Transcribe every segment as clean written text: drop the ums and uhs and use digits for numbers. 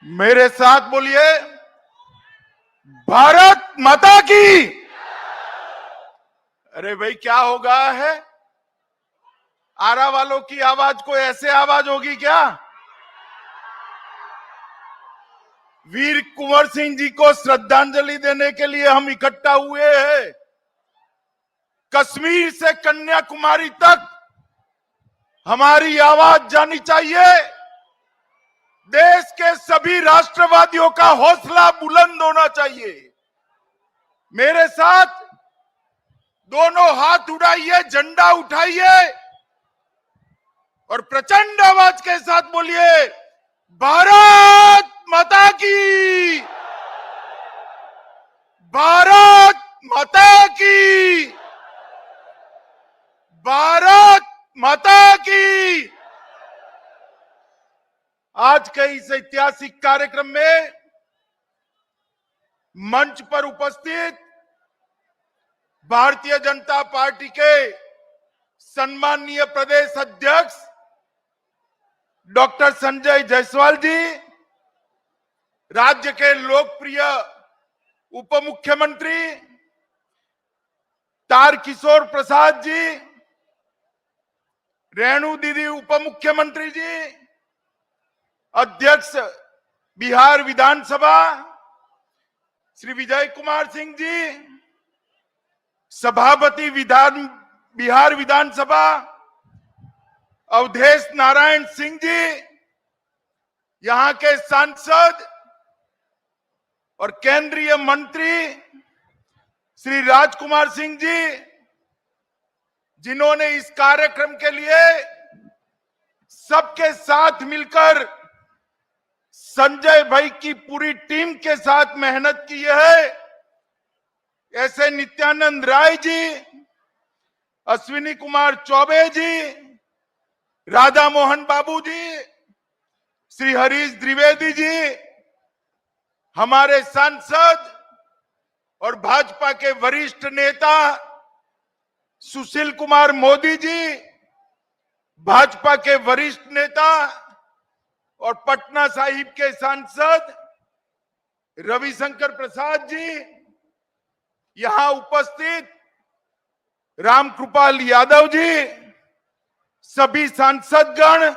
मेरे साथ बोलिए, भारत माता की। अरे भाई क्या हो गया है? आरा वालों की आवाज को ऐसे आवाज होगी क्या? वीर कुंवर सिंह जी को श्रद्धांजलि देने के लिए हम इकट्ठा हुए हैं। कश्मीर से कन्याकुमारी तक हमारी आवाज जानी चाहिए। देश के सभी राष्ट्रवादियों का हौसला बुलंद होना चाहिए। मेरे साथ दोनों हाथ उठाइए, झंडा उठाइए और प्रचंड आवाज के साथ बोलिए, भारत माता की, भारत माता की, भारत माता की। आज के इस ऐतिहासिक कार्यक्रम में मंच पर उपस्थित भारतीय जनता पार्टी के सम्माननीय प्रदेश अध्यक्ष डॉक्टर संजय जायसवाल जी, राज्य के लोकप्रिय उप मुख्यमंत्री तारकिशोर प्रसाद जी, रेणु दीदी उप मुख्यमंत्री जी, अध्यक्ष बिहार विधानसभा श्री विजय कुमार सिंह जी, सभापति बिहार विधानसभा अवधेश नारायण सिंह जी, यहां के सांसद और केंद्रीय मंत्री श्री राजकुमार सिंह जी, जिन्होंने इस कार्यक्रम के लिए सबके साथ मिलकर संजय भाई की पूरी टीम के साथ मेहनत की है, ऐसे नित्यानंद राय जी, अश्विनी कुमार चौबे जी, राधा मोहन बाबू जी, श्री हरीश द्विवेदी जी, हमारे सांसद और भाजपा के वरिष्ठ नेता सुशील कुमार मोदी जी, भाजपा के वरिष्ठ नेता और पटना साहिब के सांसद रविशंकर प्रसाद जी, यहां उपस्थित रामकृपाल यादव जी, सभी सांसदगण,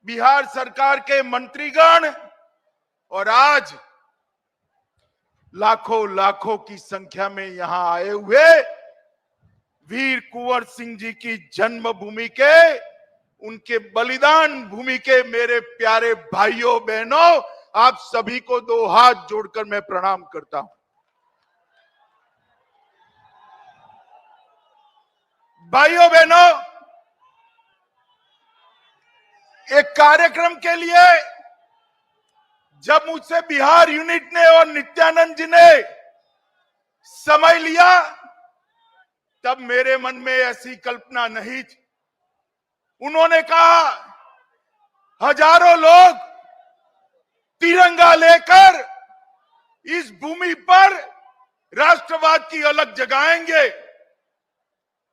बिहार सरकार के मंत्रीगण और आज लाखों लाखों की संख्या में यहां आए हुए वीर कुंवर सिंह जी की जन्मभूमि के, उनके बलिदान भूमि के मेरे प्यारे भाइयों बहनों, आप सभी को दो हाथ जोड़कर मैं प्रणाम करता हूं। भाइयों बहनों, एक कार्यक्रम के लिए जब मुझसे बिहार यूनिट ने और नित्यानंद जी ने समय लिया, तब मेरे मन में ऐसी कल्पना नहीं थी। उन्होंने कहा, हजारों लोग तिरंगा लेकर इस भूमि पर राष्ट्रवाद की अलग जगाएंगे।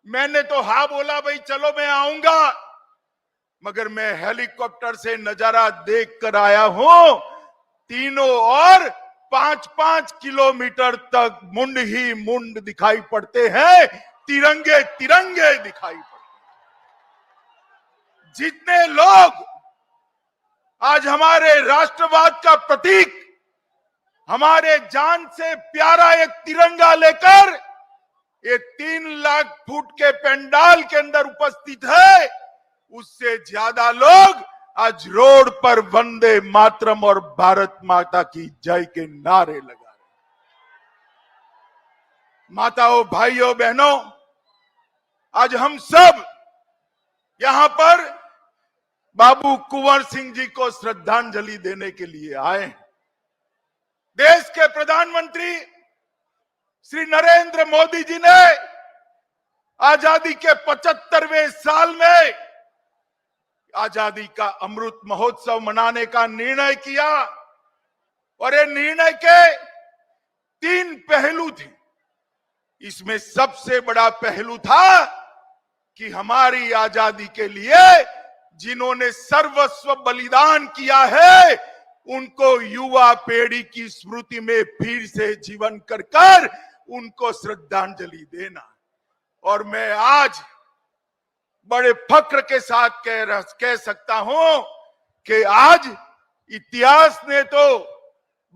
मैंने तो हाँ बोला, भाई चलो मैं आऊंगा, मगर मैं हेलीकॉप्टर से नजारा देख कर आया हूं। तीनों और 5-5 किलोमीटर तक मुंड ही मुंड दिखाई पड़ते हैं, तिरंगे तिरंगे दिखाई पड़ते हैं। जितने लोग आज हमारे राष्ट्रवाद का प्रतीक, हमारे जान से प्यारा एक तिरंगा लेकर ये 3 लाख फुट के पंडाल के अंदर उपस्थित है, उससे ज्यादा लोग आज रोड पर वंदे मातरम और भारत माता की जय के नारे लगा रहे। माताओं, भाइयों, बहनों, आज हम सब यहां पर बाबू कुंवर सिंह जी को श्रद्धांजलि देने के लिए आए। देश के प्रधानमंत्री श्री नरेंद्र मोदी जी ने आजादी के 75वें साल में आजादी का अमृत महोत्सव मनाने का निर्णय किया और ये निर्णय के 3 पहलू थे। इसमें सबसे बड़ा पहलू था कि हमारी आजादी के लिए जिन्होंने सर्वस्व बलिदान किया है, उनको युवा पीढ़ी की स्मृति में फिर से जीवन कर उनको श्रद्धांजलि देना। और मैं आज बड़े फक्र के साथ कह सकता हूं कि आज इतिहास ने तो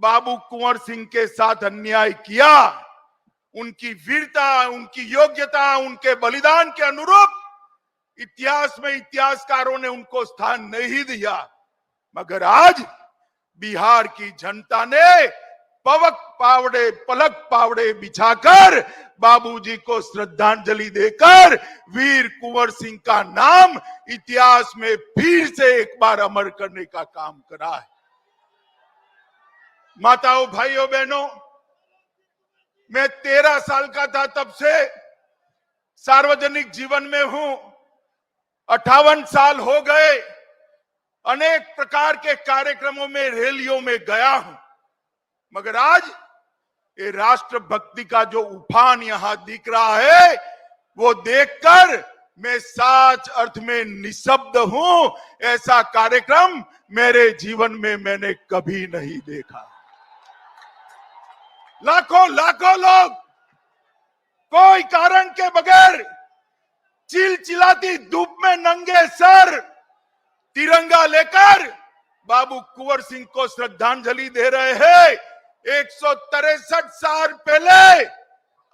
बाबू कुंवर सिंह के साथ अन्याय किया। उनकी वीरता, उनकी योग्यता, उनके बलिदान के अनुरूप इतिहास में इतिहासकारों ने उनको स्थान नहीं दिया। मगर आज बिहार की जनता ने पलक पावड़े बिछाकर बाबूजी को श्रद्धांजलि देकर वीर कुंवर सिंह का नाम इतिहास में फिर से एक बार अमर करने का काम करा है। माताओं, भाइयों, बहनों, मैं 13 साल का था तब से सार्वजनिक जीवन में हूं। 58 साल हो गए। अनेक प्रकार के कार्यक्रमों में, रैलियों में गया हूं। मगर आज ये राष्ट्रभक्ति का जो उफान यहां दिख रहा है, वो देखकर मैं सच अर्थ में निशब्द हूं। ऐसा कार्यक्रम मेरे जीवन में मैंने कभी नहीं देखा। लाखों लाखों लोग कोई कारण के बगैर चिलचिलाती धूप में नंगे सर तिरंगा लेकर बाबू कुंवर सिंह को श्रद्धांजलि दे रहे हैं। 163 साल पहले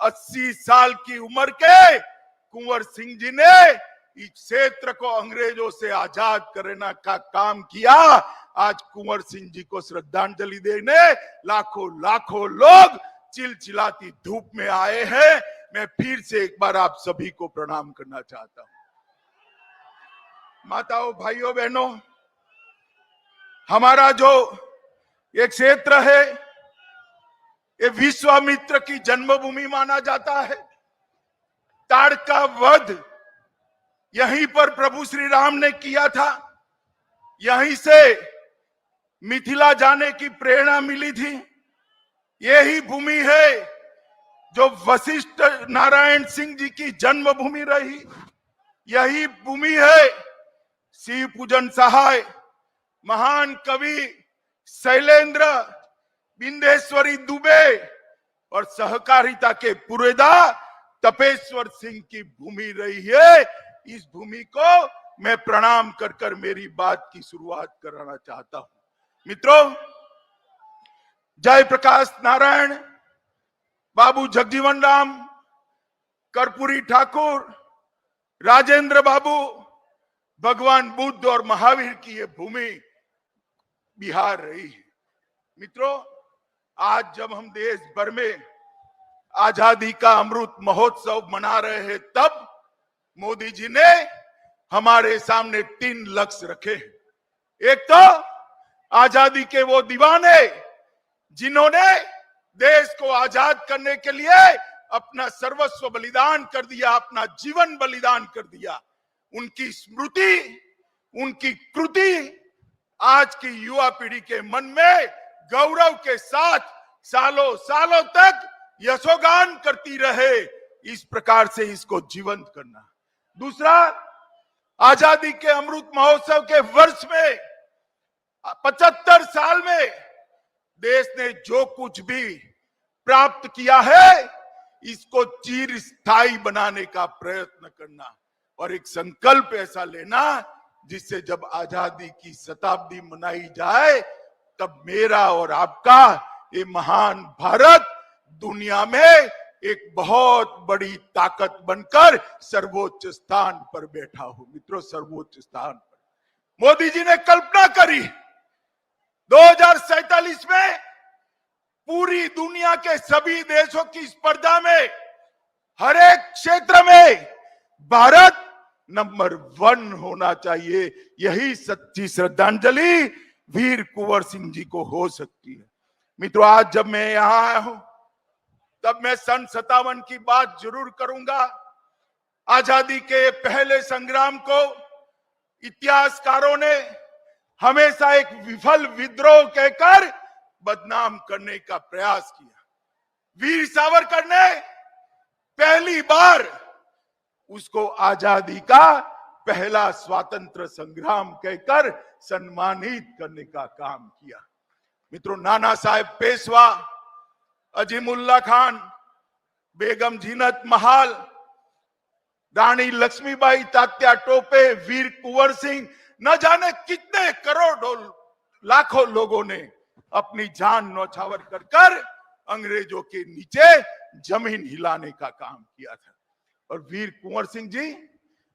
80 साल की उम्र के कुंवर सिंह जी ने इस क्षेत्र को अंग्रेजों से आजाद करने का काम किया। आज कुंवर सिंह जी को श्रद्धांजलि देने लाखों लाखों लोग चिलचिलाती धूप में आए हैं। मैं फिर से एक बार आप सभी को प्रणाम करना चाहता हूं। माताओं, भाइयों, बहनों, हमारा जो एक क्षेत्र है, ये विश्वामित्र की जन्मभूमि माना जाता है। ताड़का वध यहीं पर प्रभु श्री राम ने किया था। यहीं से मिथिला जाने की प्रेरणा मिली थी। यही भूमि है जो वशिष्ठ नारायण सिंह जी की जन्मभूमि रही। यही भूमि है शिव पूजन सहाय, महान कवि शैलेंद्र बिंदेश्वरी दुबे और सहकारिता के पुरेदा तपेश्वर सिंह की भूमि रही है। इस भूमि को मैं प्रणाम कर मेरी बात की शुरुआत कराना चाहता हूं। मित्रों, जयप्रकाश नारायण, बाबू जगजीवन राम, कर्पूरी ठाकुर, राजेंद्र बाबू, भगवान बुद्ध और महावीर की ये भूमि बिहार रही है। मित्रों, आज जब हम देश भर में आजादी का अमृत महोत्सव मना रहे हैं, तब मोदी जी ने हमारे सामने 3 लक्ष्य रखे। एक तो आजादी के वो दीवाने जिन्होंने देश को आजाद करने के लिए अपना सर्वस्व बलिदान कर दिया, अपना जीवन बलिदान कर दिया। उनकी स्मृति, उनकी कृति आज की युवा पीढ़ी के मन में गौरव के साथ सालों सालों तक यशोगान करती रहे। इस प्रकार से इसको जीवंत करना। दूसरा, आजादी के अमृत महोत्सव के वर्ष में 75 साल में देश ने जो कुछ भी प्राप्त किया है, इसको चिरस्थायी बनाने का प्रयत्न करना और एक संकल्प ऐसा लेना जिससे जब आजादी की शताब्दी मनाई जाए, तब मेरा और आपका ये महान भारत दुनिया में एक बहुत बड़ी ताकत बनकर सर्वोच्च स्थान पर बैठा हो। मित्रों, सर्वोच्च स्थान पर मोदी जी ने कल्पना करी 2047 में पूरी दुनिया के सभी देशों की स्पर्धा में हर एक क्षेत्र में भारत नंबर 1 होना चाहिए। यही सच्ची श्रद्धांजलि वीर कुंवर सिंह जी को हो सकती है। मित्रों, आज जब मैं यहां आया हूं, तब मैं सन 57 की बात जरूर करूंगा। आजादी के पहले संग्राम को इतिहासकारों ने हमेशा एक विफल विद्रोह कहकर बदनाम करने का प्रयास किया। वीर सावरकर ने पहली बार उसको आजादी का पहला स्वातंत्र संग्राम कहकर सम्मानित करने का काम किया। मित्रों, नाना साहेब पेशवा, अजीमुल्ला खान, बेगम जीनत महाल, रानी लक्ष्मीबाई तात्या टोपे, वीर कुंवर सिंह, न जाने कितने करोड़ों लाखों लोगों ने अपनी जान न्यौछावर कर कर अंग्रेजों के नीचे जमीन हिलाने का काम किया था। और वीर कुंवर सिंह जी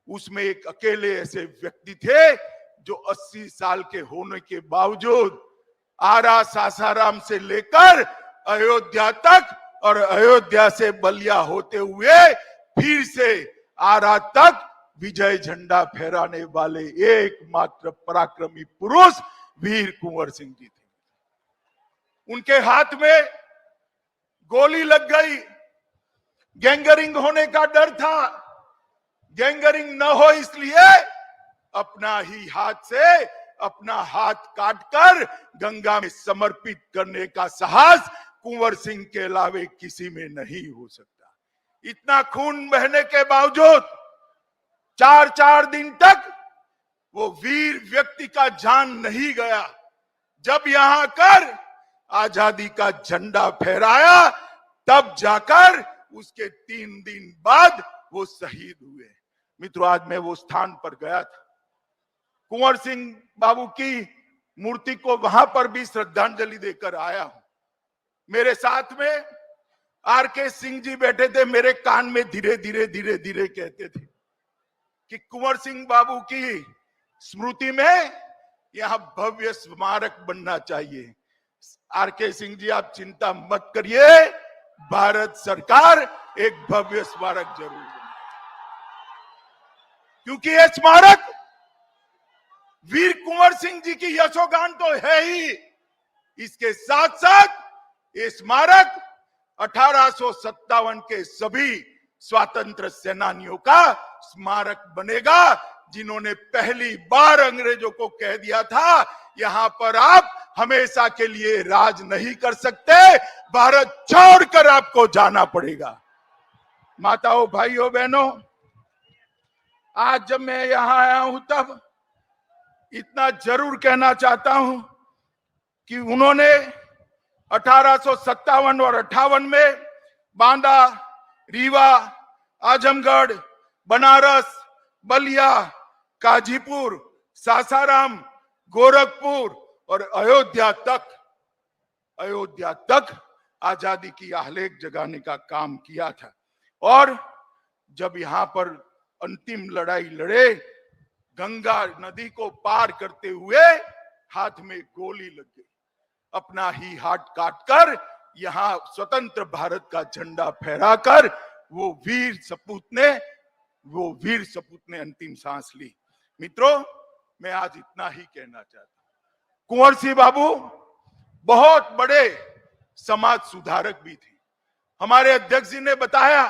उसमें एक अकेले ऐसे व्यक्ति थे जो 80 साल के होने के बावजूद आरा सासाराम से लेकर अयोध्या तक और अयोध्या से बलिया होते हुए फिर से आरा तक विजय झंडा फहराने वाले एकमात्र पराक्रमी पुरुष वीर कुंवर सिंह जी थे। उनके हाथ में गोली लग गई, गैंगरिंग होने का डर था। गैंगरिंग न हो इसलिए अपना ही हाथ से अपना हाथ काटकर गंगा में समर्पित करने का साहस कुंवर सिंह के अलावे किसी में नहीं हो सकता। इतना खून बहने के बावजूद 4 दिन तक वो वीर व्यक्ति का जान नहीं गया। जब यहां कर आजादी का झंडा फहराया तब जाकर उसके 3 दिन बाद वो शहीद हुए। मित्रों, आज मैं वो स्थान पर गया था, कुंवर सिंह बाबू की मूर्ति को वहां पर भी श्रद्धांजलि देकर आया हूं। मेरे साथ में आरके सिंह जी बैठे थे, मेरे कान में धीरे धीरे कहते थे कि कुंवर सिंह बाबू की स्मृति में यहां भव्य स्मारक बनना चाहिए। आरके सिंह जी, आप चिंता मत करिए, भारत सरकार एक भव्य स्मारक जरूर बनाएगी, क्योंकि यह स्मारक वीर कुंवर सिंह जी की यशोगान तो है ही, इसके साथ साथ ये स्मारक 1857 के सभी स्वतंत्र सेनानियों का स्मारक बनेगा, जिन्होंने पहली बार अंग्रेजों को कह दिया था यहां पर आप हमेशा के लिए राज नहीं कर सकते, भारत छोड़कर आपको जाना पड़ेगा। माताओं, भाइयों, बहनों, आज जब मैं यहां आया हूं तब इतना जरूर कहना चाहता हूं कि उन्होंने 1857 और 58 में बांदा, रीवा, आजमगढ़, बनारस, बलिया, काजीपुर, सासाराम, गोरखपुर और अयोध्या तक आजादी की आलेख जगाने का काम किया था। और जब यहां पर अंतिम लड़ाई लड़े, गंगा नदी को पार करते हुए हाथ में गोली लग गई, अपना ही हाथ काटकर यहां स्वतंत्र भारत का झंडा फहराकर वो वीर सपूत ने अंतिम सांस ली। मित्रों, मैं आज इतना ही कहना चाहता हूं। कुंवर सिंह बाबू बहुत बड़े समाज सुधारक भी थे। हमारे अध्यक्ष जी ने बताया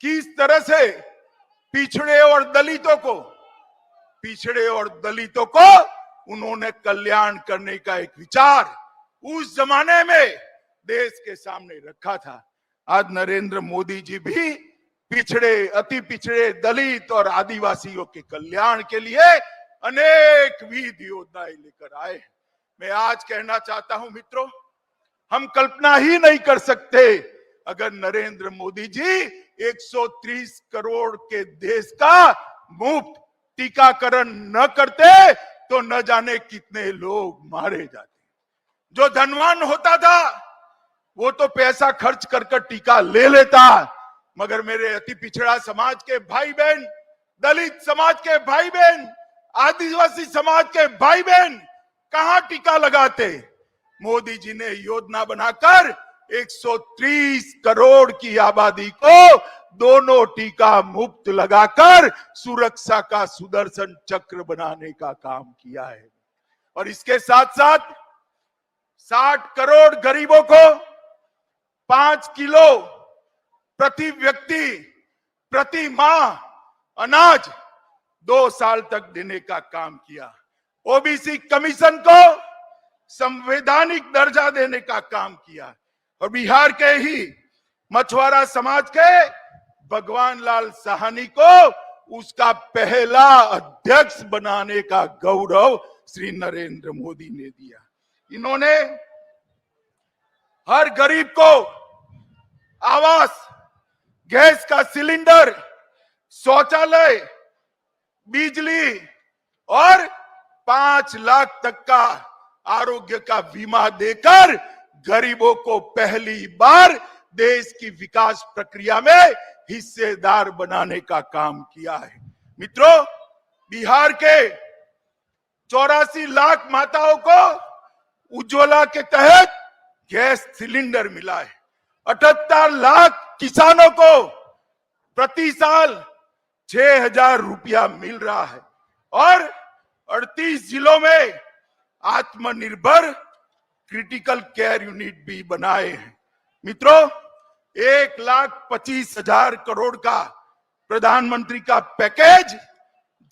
कि इस तरह से पिछड़े और दलितों को उन्होंने कल्याण करने का एक विचार उस जमाने में देश के सामने रखा था। आज नरेंद्र मोदी जी भी पिछड़े, अति पिछड़े, दलित और आदिवासियों के कल्याण के लिए अनेक विध योजनाएं लेकर आए। मैं आज कहना चाहता हूं मित्रों, हम कल्पना ही नहीं कर सकते अगर नरेंद्र मोदी जी 130 करोड़ के देश का मुफ्त टीकाकरण न करते तो न जाने कितने लोग मारे जाते। जो धनवान होता था वो तो पैसा खर्च कर टीका ले लेता, मगर मेरे अति पिछड़ा समाज के भाई बहन, दलित समाज के भाई बहन, आदिवासी समाज के भाई बहन कहां टीका लगाते? मोदी जी ने योजना बनाकर 130 करोड़ की आबादी को दोनों टीका मुफ्त लगाकर सुरक्षा का सुदर्शन चक्र बनाने का काम किया है। और इसके साथ साथ 60 करोड़ गरीबों को 5 किलो प्रति व्यक्ति प्रति माह अनाज 2 साल तक देने का काम किया। ओबीसी कमीशन को संवैधानिक दर्जा देने का काम किया। और बिहार के ही मछुआरा समाज के भगवान लाल साहनी को उसका पहला अध्यक्ष बनाने का गौरव श्री नरेंद्र मोदी ने दिया। इन्होंने हर गरीब को आवास, गैस का सिलेंडर, शौचालय, बिजली और 5 लाख तक का आरोग्य का बीमा देकर गरीबों को पहली बार देश की विकास प्रक्रिया में हिस्सेदार बनाने का काम किया है। मित्रों, बिहार के 84 लाख माताओं को उज्ज्वला के तहत गैस सिलेंडर मिला है। 78 लाख किसानों को प्रति साल 6,000 रुपया मिल रहा है और 38 जिलों में आत्मनिर्भर क्रिटिकल केयर यूनिट भी बनाए हैं। मित्रों, 1,25,000 करोड़ का प्रधानमंत्री का पैकेज,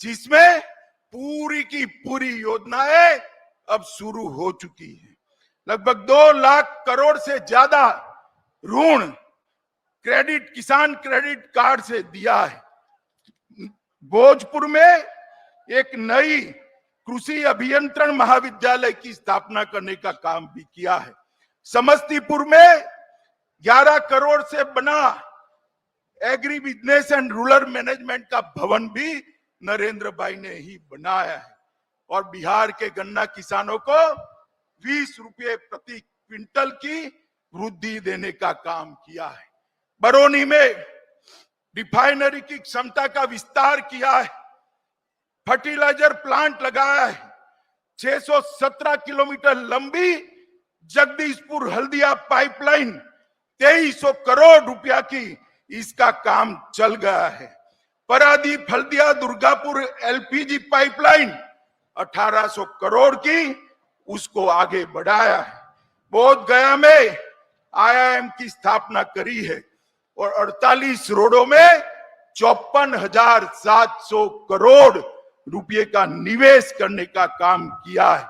जिसमें पूरी की पूरी योजनाएं अब शुरू हो चुकी है। लगभग 2 लाख करोड़ से ज्यादा ऋण क्रेडिट, किसान क्रेडिट कार्ड से दिया है। भोजपुर में एक नई कृषि अभियंत्रण महाविद्यालय की स्थापना करने का काम भी किया है। समस्तीपुर में 11 करोड़ से बना agri business and rural management का भवन भी नरेंद्र भाई ने ही बनाया है और बिहार के गन्ना किसानों को 20 रुपये प्रति क्विंटल की वृद्धि देने का काम किया है। बरौनी में रिफाइनरी की क्षमता का विस्तार किया है। फर्टिलाइजर प्लांट लगाया है। 617 किलोमीटर लंबी जगदीशपुर हल्दिया पाइपलाइन 2300 करोड़ रुपया की इसका काम चल गया है। परादीप हल्दिया दुर्गापुर एलपीजी पाइपलाइन 1800 करोड़ की उसको आगे बढ़ाया है। बोध गया में आईआईएम की स्थापना करी है और 48 रोडों में 54,700 करोड़ रुपये का निवेश करने का काम किया है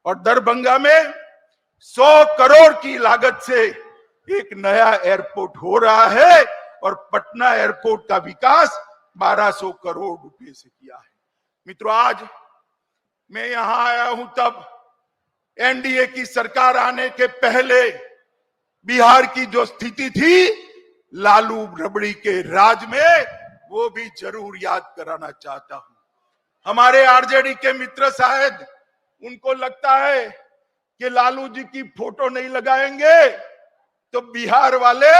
और दरभंगा में 100 करोड़ की लागत से एक नया एयरपोर्ट हो रहा है और पटना एयरपोर्ट का विकास 1200 करोड़ रुपए से किया है। मित्रों, आज मैं यहां आया हूं तब एनडीए की सरकार आने के पहले बिहार की जो स्थिति थी लालू रबड़ी के राज में, वो भी जरूर याद कराना चाहता हूं। हमारे आरजेडी के मित्र शायद उनको लगता है कि लालू जी की फोटो नहीं लगाएंगे तो बिहार वाले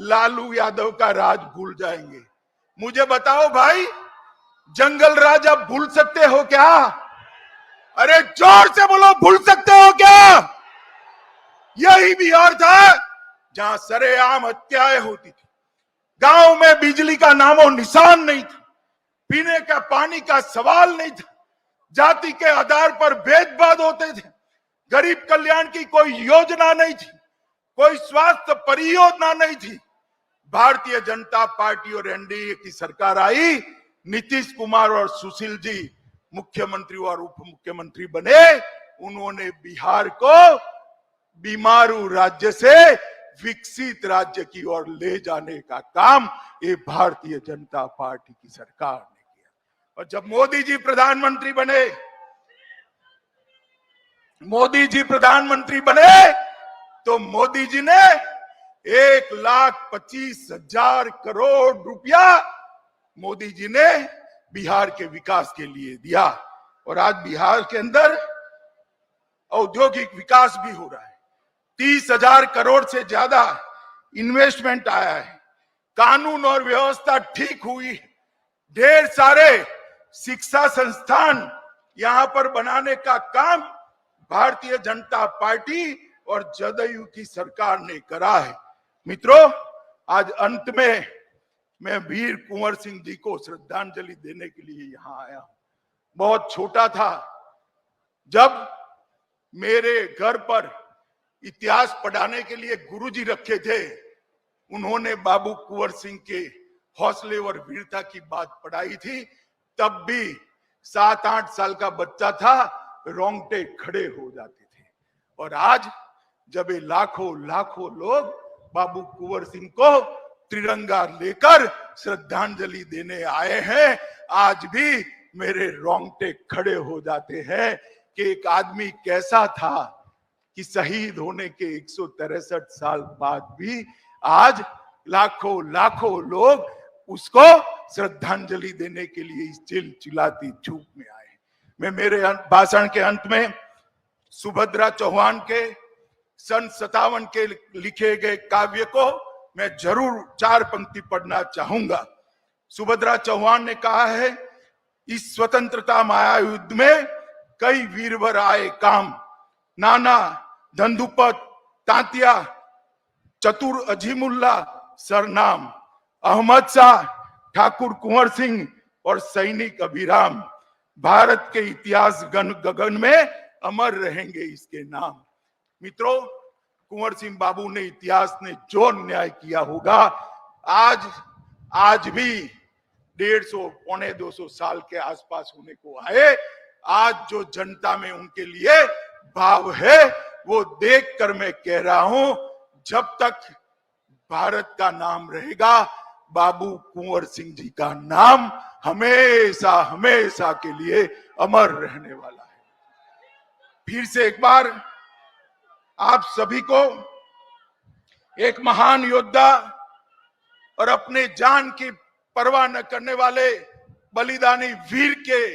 लालू यादव का राज भूल जाएंगे। मुझे बताओ भाई, जंगल राज आप भूल सकते हो क्या? अरे जोर से बोलो, भूल सकते हो क्या? यही बिहार था जहां सरेआम हत्याएं होती थी। गांव में बिजली का नामो निशान नहीं था। पीने का पानी का सवाल नहीं था। जाति के आधार पर भेदभाव होते थे। गरीब कल्याण की कोई योजना नहीं थी। कोई स्वास्थ्य परियोजना नहीं थी। भारतीय जनता पार्टी और एनडीए की सरकार आई, नीतीश कुमार और सुशील जी मुख्यमंत्री और उप मुख्यमंत्री बने। उन्होंने बिहार को बीमारू राज्य से विकसित राज्य की ओर ले जाने का काम ये भारतीय जनता पार्टी की सरकार ने किया। और जब मोदी जी प्रधानमंत्री बने तो मोदी जी ने 1,25,000 करोड़ रुपया मोदी जी ने बिहार के विकास के लिए दिया और आज बिहार के अंदर औद्योगिक विकास भी हो रहा है। 30,000 करोड़ से ज्यादा इन्वेस्टमेंट आया है। कानून और व्यवस्था ठीक हुई। ढेर सारे शिक्षा संस्थान यहां पर बनाने का काम भारतीय जनता पार्टी और जदयू की सरकार ने करा है। मित्रों, आज अंत में मैं वीर कुंवर सिंह जी को श्रद्धांजलि देने के लिए यहां आया हूं। बहुत छोटा था जब मेरे घर पर इतिहास पढ़ाने के लिए गुरुजी रखे थे। उन्होंने बाबू कुंवर सिंह के हौसले और वीरता की बात पढ़ाई थी। तब भी 7-8 साल का बच्चा था, रोंगटे खड़े हो जाते थे। और आज जब ये लाखों लोग बाबू कुंवर सिंह को तिरंगा लेकर श्रद्धांजलि देने आए हैं, आज भी मेरे रोंगटे खड़े हो जाते हैं कि एक आदमी कैसा था कि शहीद होने के 163 साल बाद भी आज लाखों लाखों लोग उसको श्रद्धांजलि देने के लिए इस चिलचिलाती धूप में आए। मैं मेरे भाषण के अंत में सुभद्रा चौहान के सन 57 के लिखे गए काव्य को मैं जरूर 4 पंक्ति पढ़ना चाहूंगा। सुभद्रा चौहान ने कहा है, इस स्वतंत्रता माया युद्ध में कई वीरवर आए काम, नाना धंधुपत तांतिया चतुर अजीमुल्ला सरनाम, अहमद शाह ठाकुर कुंवर सिंह और सैनिक अभिराम, भारत के इतिहास गगन में अमर रहेंगे इसके नाम। मित्रों, कुंवर सिंह बाबू ने इतिहास ने जो न्याय किया होगा आज भी 150 पौने 200 साल के आसपास होने को आए, आज जो जनता में उनके लिए भाव है वो देखकर मैं कह रहा हूं, जब तक भारत का नाम रहेगा बाबू कुंवर सिंह जी का नाम हमेशा हमेशा के लिए अमर रहने वाला है। फिर से एक बार आप सभी को एक महान योद्धा और अपने जान की परवाह न करने वाले बलिदानी वीर के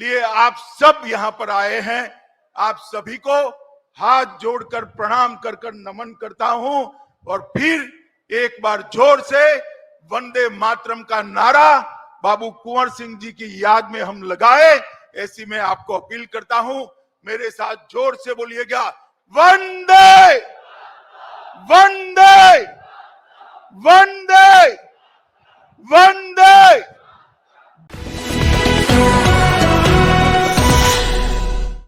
लिए आप सब यहां पर आए हैं। आप सभी को हाथ जोड़कर प्रणाम कर नमन करता हूं और फिर एक बार जोर से वंदे मातरम का नारा बाबू कुंवर सिंह जी की याद में हम लगाए, ऐसी मैं आपको अपील करता हूं। मेरे साथ जोर से बोलिएगा, वंदे वंदे वंदे वंदे।